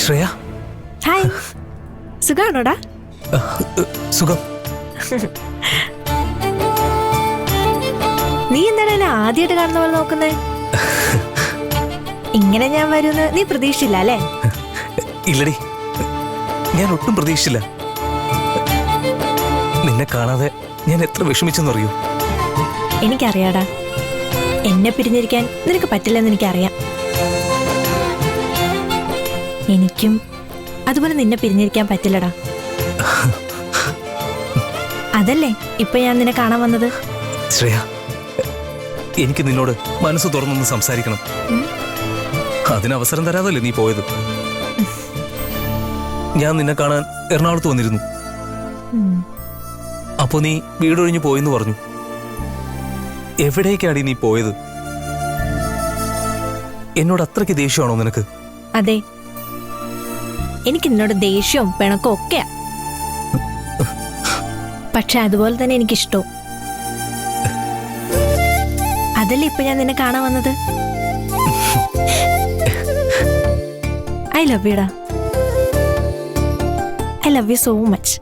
Shreya, hi, സുഖാണോടാ? സുഖം. നീ എന്താണ് എന്നെ ആദ്യമായിട്ട് കാണുന്ന പോലെ നോക്കുന്നേ? ഇങ്ങനെ ഞാൻ വരുമെന്ന് നീ പ്രതീക്ഷിച്ചില്ല അല്ലേ? ഇല്ലടി, ഞാൻ ഒട്ടും പ്രതീക്ഷിച്ചില്ല. നിന്നെ കാണാതെ ഞാൻ എത്ര വിഷമിച്ചെന്നറിയൂ. എനിക്കറിയാടാ, എന്നെ പിരിഞ്ഞിരിക്കാൻ നിനക്ക് പറ്റില്ലെന്ന് എനിക്കറിയാം. എനിക്കും അതുപോലെ നിന്നെ പിരിഞ്ഞിരിക്കാൻ പറ്റില്ലടാ. അതല്ലേ ഇപ്പൊ ഞാൻ നിന്നെ കാണാൻ വന്നത്. ശ്രേയ, എനിക്ക് നിന്നോട് മനസ്സ് തുറന്നൊന്ന് സംസാരിക്കണം. അതിന് അവസരം തരാതല്ലേ നീ പോയത്. ഞാൻ നിന്നെ കാണാൻ എറണാകുളത്ത് വന്നിരുന്നു. അപ്പോ നീ വീടൊഴിഞ്ഞു പോയെന്ന് പറഞ്ഞു. എവിടേക്കാടി നീ പോയത്? എന്നോട് അത്രയ്ക്ക് ദേഷ്യമാണോ നിനക്ക്? അതെ, എനിക്ക് നിന്നോട് ദേഷ്യവും പിണക്കവും ഒക്കെയാ. പക്ഷെ അതുപോലെ തന്നെ എനിക്കിഷ്ടവും. അതല്ലേ ഇപ്പൊ ഞാൻ നിന്നെ കാണാൻ വന്നത്. ഐ ലവ് യുടാ. I love you so much.